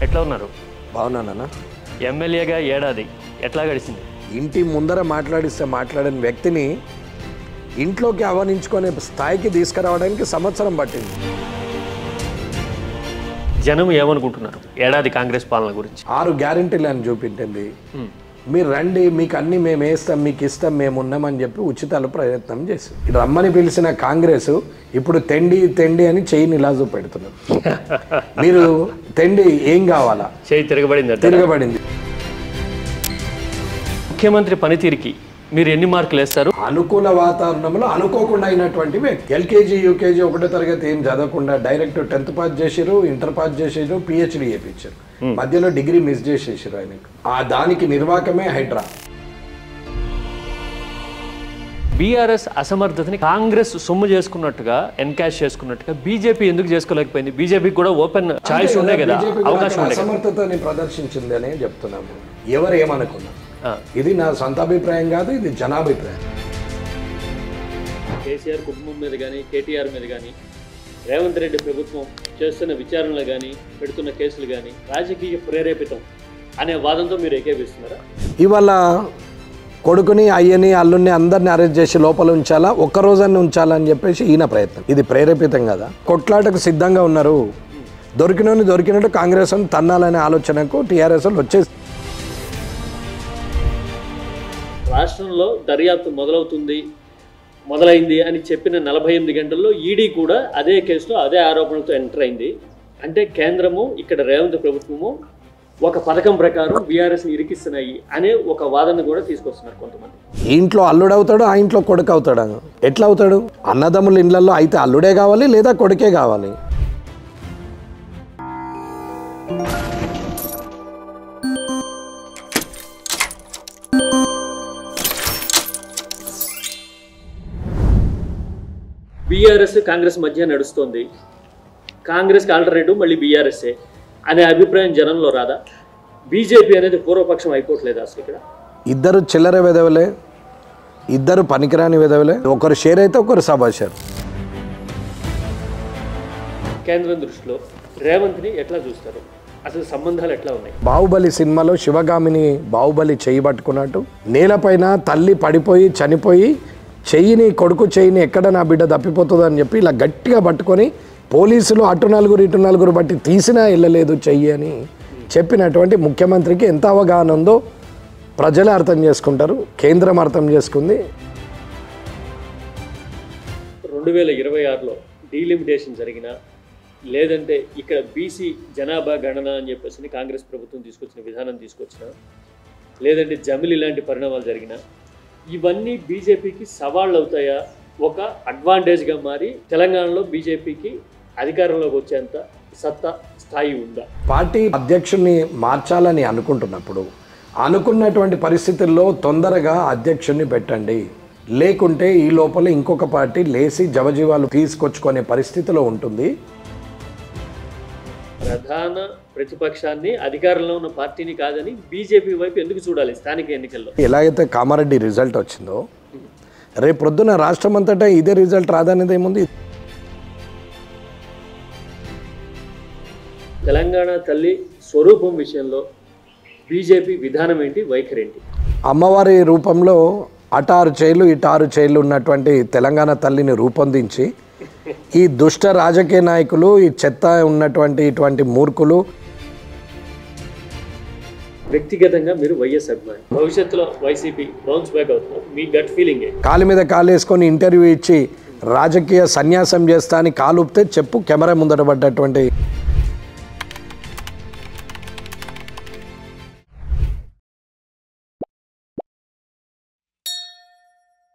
ఎట్లా ఉన్నారు? బాగున్నానన్నా. ఎమ్మెల్యేగా ఏడాది ఎట్లా గడిచింది? ఇంటి ముందర మాట్లాడిస్తే మాట్లాడిన వ్యక్తిని ఇంట్లోకి ఆహ్వానించుకునే స్థాయికి తీసుకురావడానికి సంవత్సరం పట్టింది. జనం ఏమనుకుంటున్నారు ఏడాది కాంగ్రెస్ పాలన గురించి? 6 గ్యారెంటీలు అని చూపించింది. మీరు రండి, మీకు అన్ని మేము వేస్తాం, మీకు ఇస్తాం, మేము ఉన్నామని చెప్పి ఉచితాలు ప్రయత్నం చేసి రమ్మని పిలిచిన కాంగ్రెస్ ఇప్పుడు తెండి అని చెయ్యిని ఇలా చూపెడుతున్నారు. మీరు తెండి ఏం కావాలా? చేయి తిరగబడింది. ముఖ్యమంత్రి పనితీరుకి మీరు ఎన్ని మార్కులు వేస్తారు? అనుకూల వాతావరణంలో అనుకోకుండా అయినటువంటి వ్యక్తి. ఎల్కేజీ యూకేజీ 1వ తరగతి ఏం చదవకుండా డైరెక్ట్ 10th పాస్ చేసారు, ఇంటర్ పాస్ చేసారు, పిహెచ్డి చేయించారు. మధ్యలో డిగ్రీ మిస్ చేసేసారు ఆయనకు. దానికి నిర్వాహకమే హైడ్రా. బీఆర్ఎస్ అసమర్థతని కాంగ్రెస్ సొమ్ము చేసుకున్నట్టుగా ఎన్కాష్ చేసుకున్నట్టుగా బీజేపీ ఎందుకు చేసుకోలేకపోయింది? బీజేపీ కూడా ఓపెన్ చాయిస్ ఉండే కదా, అవకాశం ఉండే. అసమర్థతని ప్రదర్శించింది అనే చెప్తున్నాము. ఎవరు ఏమనుకున్నా ఇది నా సొంత అభిప్రాయం కాదు, ఇది జనాభిప్రాయం. కేసీఆర్ కుటుంబం మీద కానీ, కేటీఆర్ మీద కానీ, రేవంత్ రెడ్డి ప్రభుత్వం చేస్తున్న విచారణలు కానీ, పెడుతున్న కేసులు కానీ రాజకీయ ప్రేరేపితం అనే వాదంతో మీరు ఏకీభవిస్తున్నారా? ఇవాళ కొడుకుని, అయ్యని, అల్లుని అందరిని అరెస్ట్ చేసి లోపల ఉంచాలా, ఒక్కరోజాన్ని ఉంచాలని చెప్పేసి ఈయన ప్రయత్నం. ఇది ప్రేరేపితం కదా. కొట్లాటకు సిద్ధంగా ఉన్నారు. దొరికినట్టు కాంగ్రెస్ తన్నాలనే ఆలోచనకు టీఆర్ఎస్ వచ్చేసి రాష్ట్రంలో దర్యాప్తు మొదలైంది అని చెప్పిన 48 గంటల్లో ఈడీ కూడా అదే కేసులో అదే ఆరోపణలతో ఎంటర్ అయింది. అంటే కేంద్రము, ఇక్కడ రేవంత్ ప్రభుత్వము ఒక పథకం ప్రకారం బీఆర్ఎస్ని ఇరికిస్తున్నాయి అనే ఒక వాదన కూడా తీసుకొస్తున్నారు కొంతమంది. ఈ ఇంట్లో అల్లుడు అవుతాడు, ఆ ఇంట్లో కొడుకు అవుతాడు. ఎట్లా అవుతాడు? అన్నదమ్ముల ఇళ్లలో అయితే అల్లుడే కావాలి లేదా కొడుకే కావాలి. బీఆర్ఎస్ కాంగ్రెస్ మధ్య నడుస్తోంది, కాంగ్రెస్కి ఆల్టర్నేటివ్ మళ్ళీ బీఆర్ఎస్ఏ అనే అభిప్రాయం జనంలో రాదా? బీజేపీ అనేది పూర్వపక్షం అయిపోవట్లేదు అసలు. ఇక్కడ ఇద్దరు చిల్లర వెదవలే, ఇద్దరు పనికిరాని వెదవలే. ఒకరు షేర్ అయితే ఒకరు సభాషేర్. కేంద్రం దృష్టిలో రేవంత్ని ఎట్లా చూస్తారు? అసలు సంబంధాలు ఎట్లా ఉన్నాయి? బాహుబలి సినిమాలో శివగామిని బాహుబలి చెయ్యి పట్టుకున్నట్టు నేలపైన తల్లి పడిపోయి చనిపోయి కొడుకు చెయ్యిని ఎక్కడ నా బిడ్డ తప్పిపోతుంది అని చెప్పి ఇలా గట్టిగా పట్టుకొని పోలీసులు అటు నలుగురు బట్టి తీసినా వెళ్ళలేదు చెయ్యి అని చెప్పినటువంటి ముఖ్యమంత్రికి ఎంత అవగాహన ఉందో ప్రజలే అర్థం చేసుకుంటారు, కేంద్రం అర్థం చేసుకుంది. 2026లో డీలిమిటేషన్ జరిగినా, లేదంటే ఇక్కడ బీసీ జనాభా గణన అని చెప్పేసి కాంగ్రెస్ ప్రభుత్వం తీసుకొచ్చిన విధానం తీసుకొచ్చినా, లేదంటే జమిలి ఇలాంటి పరిణామాలు జరిగినా, ఇవన్నీ బీజేపీకి సవాళ్ళు అవుతాయా? ఒక అడ్వాంటేజ్గా మారి తెలంగాణలో బీజేపీకి అధికారంలోకి వచ్చేంత సత్తా స్థాయి ఉందా? పార్టీ అధ్యక్షుడిని మార్చాలని అనుకుంటున్నప్పుడు అనుకున్నటువంటి పరిస్థితుల్లో తొందరగా అధ్యక్షుడిని పెట్టండి, లేకుంటే ఈ లోపల ఇంకొక పార్టీ లేసి జవజీవాలు తీసుకొచ్చుకునే పరిస్థితిలో ఉంటుంది. ప్రధాన ప్రతిపక్షాన్ని, అధికారంలో ఉన్న పార్టీని కాదని బీజేపీ వైపు ఎందుకు చూడాలి స్థానిక ఎన్నికల్లో? ఎలాగైతే కామారెడ్డి రిజల్ట్ వచ్చిందో రేపు పొద్దున రాష్ట్రం అంతటా ఇదే రిజల్ట్ రాదనేది ఏముంది? తెలంగాణ తల్లి స్వరూపం విషయంలో బీజేపీ విధానం ఏంటి, వైఖరి ఏంటి? అమ్మవారి రూపంలో అటు 6 చేయిలు ఇటు 6 చేయిలు ఉన్నటువంటి తెలంగాణ తల్లిని రూపొందించి ఈ దుష్ట రాజకీయ నాయకులు, ఈ చెత్త ఉన్నటువంటి ఇటువంటి మూర్ఖులు. వ్యక్తిగతంగా మీరు వైఎస్ అభిమాని, భవిష్యత్తులో వైసీపీ బౌన్స్ బ్యాక్ అవుతున్నారు, మీ గట్ ఫీలింగ్? కాలు మీద కాలు వేసుకొని ఇంటర్వ్యూ ఇచ్చి రాజకీయ సన్యాసం చేస్తా అని కాలుపితే చెప్పు కెమెరా ముందట పడ్డటువంటి